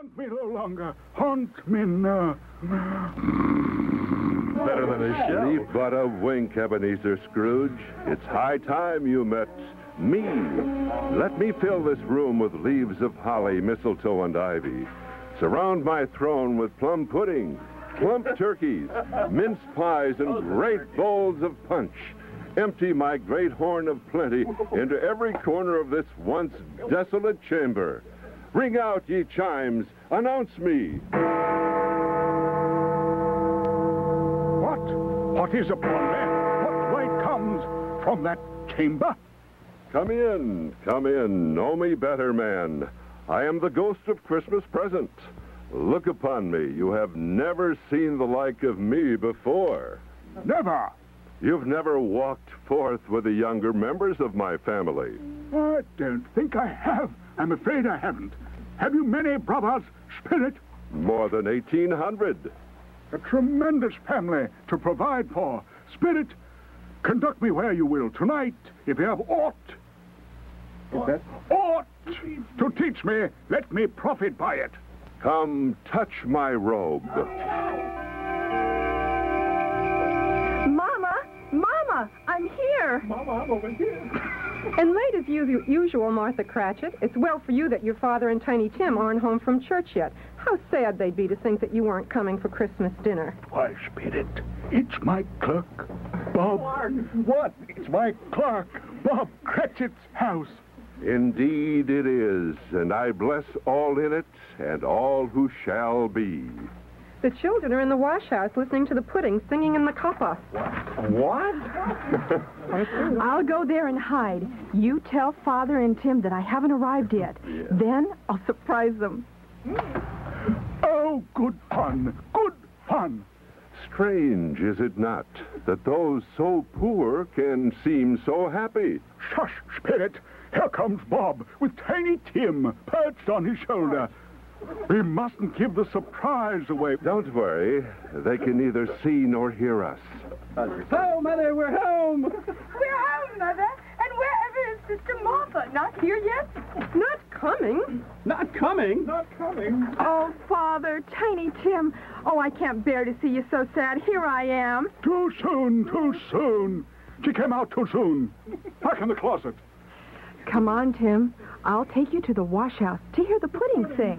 Haunt me no longer. Haunt me now. Better than a shell. Leave but a wink, Ebenezer Scrooge. It's high time you met me. Let me fill this room with leaves of holly, mistletoe, and ivy. Surround my throne with plum pudding, plump turkeys, minced pies, and great bowls of punch. Empty my great horn of plenty into every corner of this once desolate chamber. Ring out, ye chimes. Announce me. What is upon me? What light comes from that chamber? Come in, come in. Know me better, man. I am the ghost of Christmas present. Look upon me. You have never seen the like of me before. Never. You've never walked forth with the younger members of my family. I don't think I have. I'm afraid I haven't. Have you many brothers, Spirit? More than 1,800. A tremendous family to provide for. Spirit, conduct me where you will tonight. If you have aught to teach me, let me profit by it. Come, touch my robe. Mama, I'm here. Mama, I'm over here. And late as usual, Martha Cratchit. It's well for you that your father and Tiny Tim aren't home from church yet. How sad they'd be to think that you weren't coming for Christmas dinner. Why, Spirit, it's my clerk, Bob. What? It's my clerk, Bob Cratchit's house. Indeed it is, and I bless all in it and all who shall be. The children are in the wash house listening to the pudding singing in the coppa. What? I'll go there and hide. You tell Father and Tim that I haven't arrived yet. Yeah. Then I'll surprise them. Oh, good fun. Good fun. Strange, is it not, that those so poor can seem so happy? Shush, Spirit. Here comes Bob with Tiny Tim perched on his shoulder. We mustn't give the surprise away. Don't worry. They can neither see nor hear us. Oh, Mother, we're home. We're home, Mother. And wherever is Sister Martha? Not here yet? Not coming. Not coming? Not coming. Oh, Father, Tiny Tim. Oh, I can't bear to see you so sad. Here I am. Too soon, too soon. She came out too soon. Back in the closet. Come on, Tim. I'll take you to the wash house to hear the pudding sing.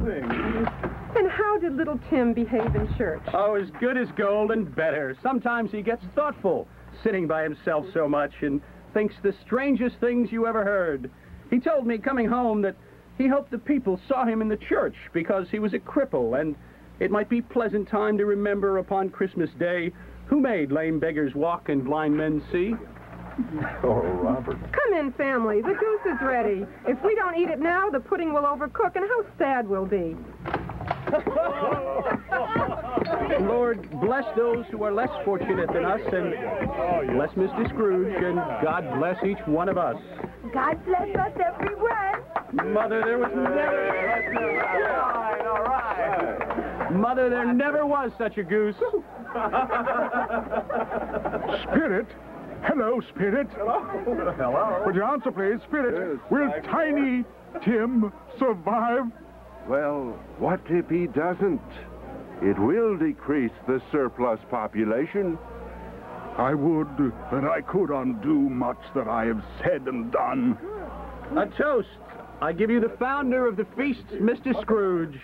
And how did little Tim behave in church? Oh, as good as gold and better. Sometimes he gets thoughtful, sitting by himself so much, and thinks the strangest things you ever heard. He told me coming home that he hoped the people saw him in the church because he was a cripple, and it might be pleasant time to remember upon Christmas Day who made lame beggars walk and blind men see. Oh, Robert. Come in, family. The goose is ready. If we don't eat it now, the pudding will overcook, and how sad we'll be. Lord, bless those who are less fortunate than us, and bless Mr. Scrooge, and God bless each one of us. God bless us everyone. Mother, there was never... All right. Mother, there never was such a goose. Spirit? Hello, Spirit. Hello. Would you answer, please? Spirit, Yes. will Tiny Tim survive? Well, what if he doesn't? It will decrease the surplus population. I would that I could undo much that I have said and done. A toast. I give you the founder of the feast, Mr. Scrooge.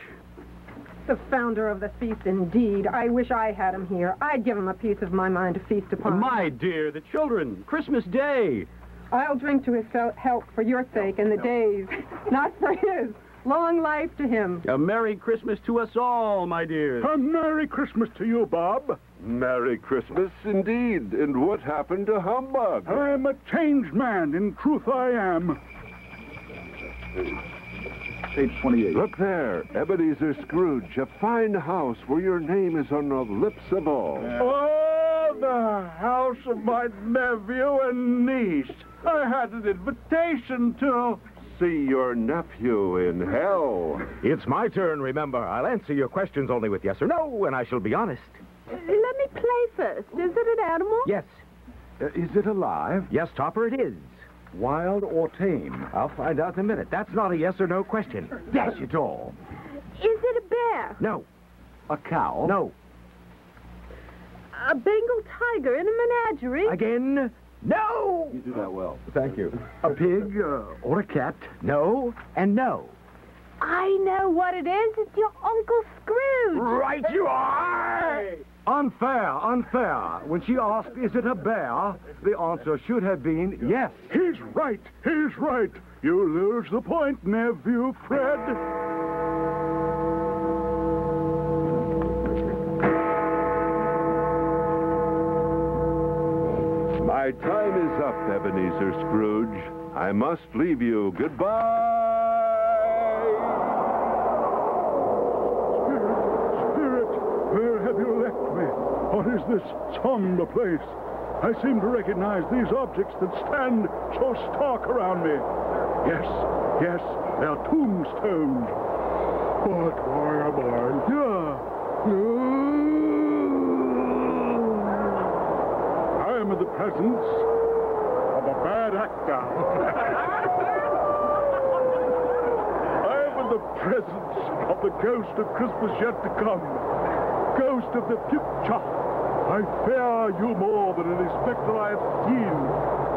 The founder of the feast, indeed. I wish I had him here. I'd give him a piece of my mind to feast upon. My dear, the children, Christmas Day. I'll drink to his health for your sake and the days, not for his. Long life to him. A Merry Christmas to us all, my dear. A Merry Christmas to you, Bob. Merry Christmas, indeed. And what happened to Humbug? I am a changed man. In truth, I am. Page 28. Look there, Ebenezer Scrooge, a fine house where your name is on the lips of all. Oh, the house of my nephew and niece. I had an invitation to... See your nephew in hell. It's my turn, remember. I'll answer your questions only with yes or no, and I shall be honest. Let me play first. Is it an animal? Yes. Is it alive? Yes, Topper, it is. Wild or tame? I'll find out in a minute. That's not a yes or no question. Dash it all. Is it a No. A cow? No. A Bengal tiger in a menagerie? Again? No! You do that well. Thank you. A pig or a cat? No and no. I know what it is. It's your Uncle Scrooge. Right you are! Unfair. When she asked, is it a bear, the answer should have been yes. He's right. You lose the point, nephew Fred. My time is up, Ebenezer Scrooge. I must leave you. Goodbye. Spirit, where have you left me? What is this somber place? I seem to recognize these objects that stand so stark around me. Yes, they're tombstones. But why am I here? I am in the presence of a bad actor. I am in the presence of the ghost of Christmas yet to come. Ghost of the future. I fear you more than any spectre I have seen.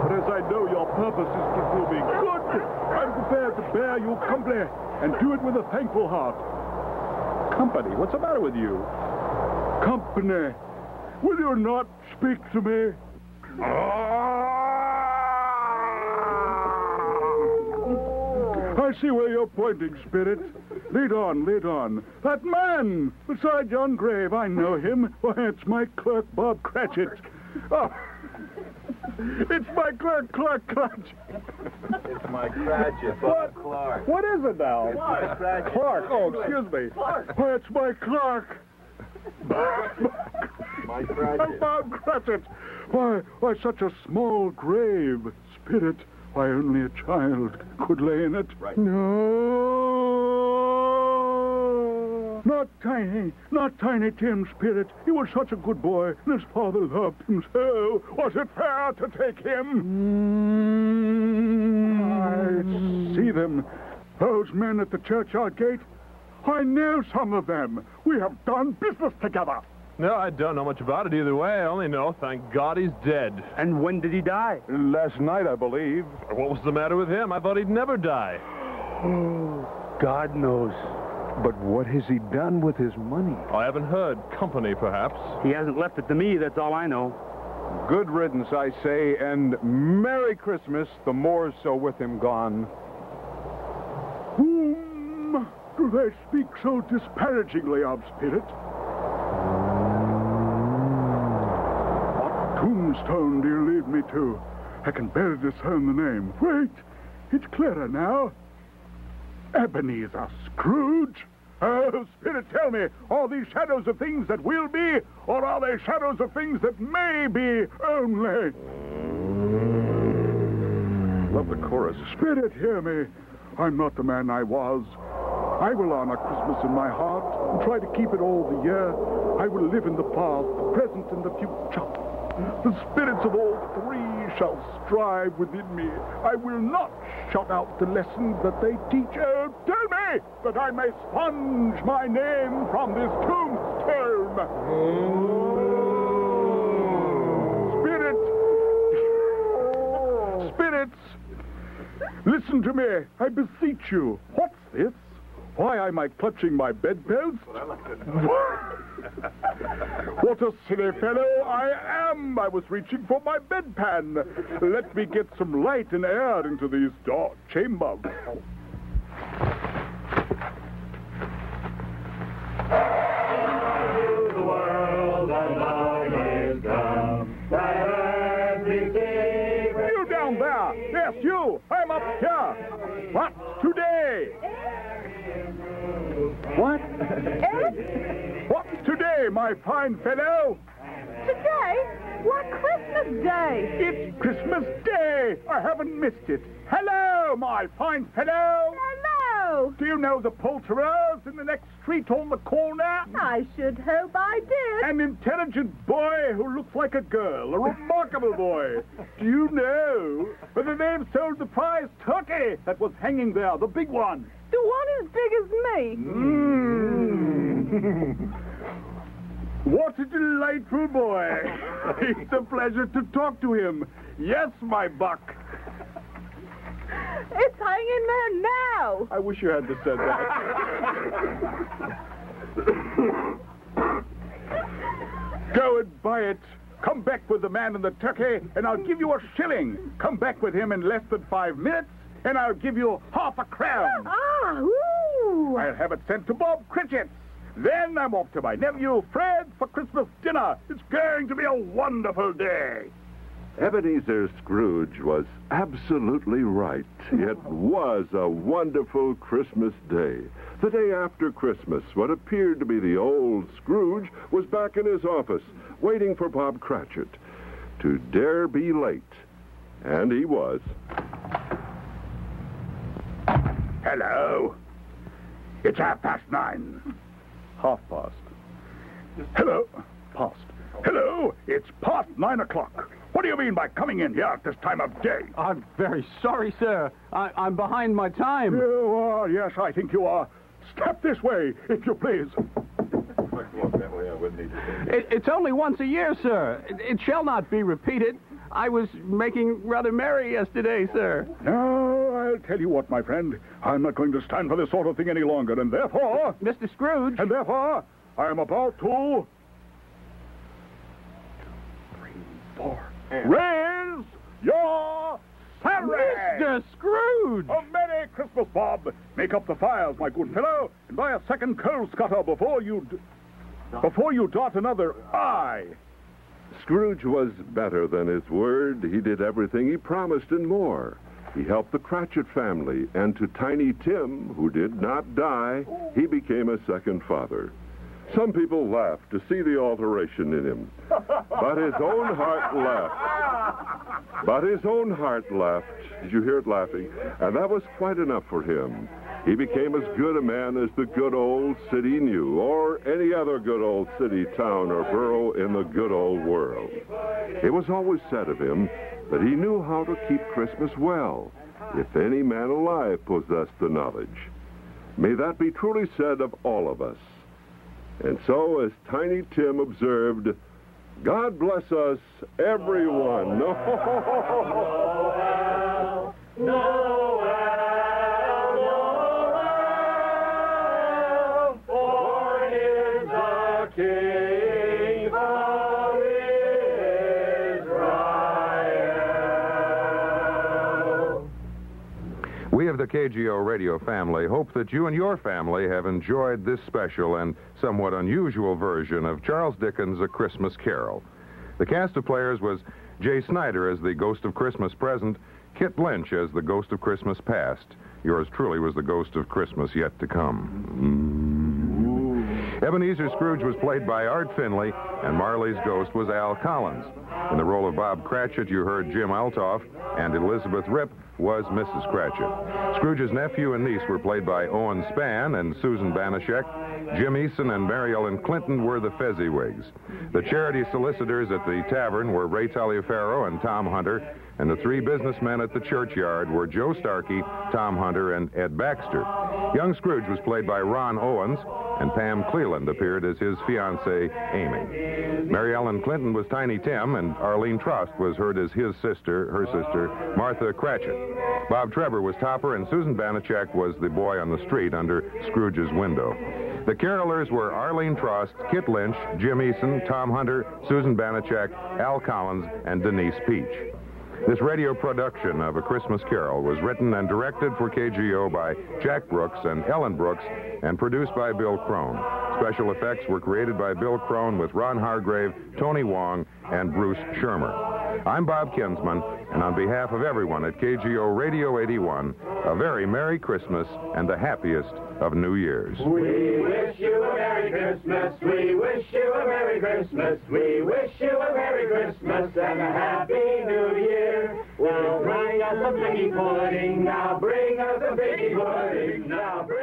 But as I know your purpose is to do me good, I'm prepared to bear you company and do it with a thankful heart. Company? What's the matter with you? Company. Will you not speak to me? I see where you're pointing, Spirit. Lead on. That man beside yon grave, I know him. Why, it's my clerk, Bob Cratchit. Oh, it's my clerk, Cratchit. It's my Cratchit, Bob Clark. What is it now? Clark. Oh, excuse me. Why, it's my Clark. My Cratchit. Bob Cratchit. Why, such a small grave, Spirit. Why, only a child could lay in it. Right. No. Not Tiny Tim, Spirit. He was such a good boy, and his father loved him so. Was it fair to take him? I see them. Those men at the churchyard gate. I know some of them. We have done business together. No, I don't know much about it either way. I only know, thank God, he's dead. And when did he die? Last night, I believe. What was the matter with him? I thought he'd never die. Oh, God knows. But what has he done with his money? I haven't heard. Company, perhaps. He hasn't left it to me, that's all I know. Good riddance, I say, and Merry Christmas, the more so with him gone. Whom do they speak so disparagingly of, Spirit? What tombstone do you lead me to? I can barely discern the name. Wait, it's clearer now. Ebenezer Scrooge? Oh, Spirit, tell me, are these shadows of things that will be, or are they shadows of things that may be only? Love the chorus. Spirit, hear me. I'm not the man I was. I will honor Christmas in my heart and try to keep it all the year. I will live in the past, the present, and the future. The spirits of all three shall strive within me. I will not shut out the lessons that they teach. Oh, tell me that I may sponge my name from this tombstone. Spirits, listen to me. I beseech you. What's this? Why am I clutching my bedpost? What a silly fellow I am! I was reaching for my bedpan. Let me get some light and air into these dark chambers. The world and long is come, that You down there! Yes, you! I'm up here! What? Today! What? What's today, my fine fellow? Today? Why, Christmas Day. It's Christmas Day! I haven't missed it. Hello, my fine fellow! Hello. Do you know the poulterers in the next street on the corner? I should hope I did. An intelligent boy who looks like a girl, a remarkable boy. Do you know whether they've sold the prize turkey that was hanging there, the big one? The one as big as me. What a delightful boy. It's a pleasure to talk to him. Yes, my buck. It's hanging there now. I wish you had to said that. Go and buy it. Come back with the man and the turkey, and I'll give you a shilling. Come back with him in less than 5 minutes, and I'll give you half a crown. Ooh. I'll have it sent to Bob Cratchit's. Then I'm off to my nephew Fred for Christmas dinner. It's going to be a wonderful day. Ebenezer Scrooge was absolutely right. It was a wonderful Christmas day. The day after Christmas, what appeared to be the old Scrooge was back in his office, waiting for Bob Cratchit to dare be late. And he was. Hello. It's 9:30. 9:30. Hello. Past. Hello. It's past 9 o'clock. What do you mean by coming in here at this time of day? I'm very sorry, sir. I'm behind my time. You are, yes, I think you are. Step this way, if you please. It's only once a year, sir. It shall not be repeated. I was making rather merry yesterday, sir. No, I'll tell you what, my friend. I'm not going to stand for this sort of thing any longer, and therefore... Mr. Scrooge... And therefore, I'm about to... 3, 4... Raise your salary! Mr. Scrooge! A Merry Christmas, Bob. Make up the files, my good fellow, and buy a second coal scuttle before you dot another I. Scrooge was better than his word. He did everything he promised and more. He helped the Cratchit family, and to Tiny Tim, who did not die, he became a second father. Some people laughed to see the alteration in him, but his own heart laughed. Did you hear it laughing? And that was quite enough for him. He became as good a man as the good old city knew, or any other good old city, town, or borough in the good old world. It was always said of him that he knew how to keep Christmas well, if any man alive possessed the knowledge. May that be truly said of all of us. And so, as Tiny Tim observed, God bless us, everyone. Noel, Noel, Noel, born is the King of Israel. We of the KGO Radio family hope that you and your family have enjoyed this special and somewhat unusual version of Charles Dickens' A Christmas Carol. The cast of players was J. Snyder as the Ghost of Christmas Present, Kit Lynch as the Ghost of Christmas Past. Yours truly was the Ghost of Christmas Yet to Come. Ebenezer Scrooge was played by Art Finley, and Marley's ghost was Al Collins. In the role of Bob Cratchit, you heard Jim Altoff, and Elizabeth Ripp was Mrs. Cratchit. Scrooge's nephew and niece were played by Owen Spann and Susan Banashek. Jim Eason and Mary Ellen Clinton were the Fezziwigs. The charity solicitors at the tavern were Ray Taliaferro and Tom Hunter, and the three businessmen at the churchyard were Joe Starkey, Tom Hunter, and Ed Baxter. Young Scrooge was played by Ronn Owens, and Pam Cleland appeared as his fiancée, Amy. Mary Ellen Clinton was Tiny Tim, and Arlene Trost was heard as her sister, Martha Cratchit. Bob Trebor was Topper, and Susan Banachek was the boy on the street under Scrooge's window. The carolers were Arlene Trost, Kit Lynch, Jim Eason, Tom Hunter, Susan Banachek, Al Collins, and Denise Peach. This radio production of A Christmas Carol was written and directed for KGO by Jack Brooks and Ellen Brooks and produced by Bill Crone. Special effects were created by Bill Crone with Ron Hargrave, Tony Wong, and Bruce Shermer. I'm Bob Kinsman, and on behalf of everyone at KGO Radio 81, a very Merry Christmas and the happiest of New Years. We wish you a Merry Christmas. We wish you a Merry Christmas. We wish you a Merry Christmas and a Happy New Year. Well, bring us a piggy pudding. Now bring us a piggy pudding. Now bring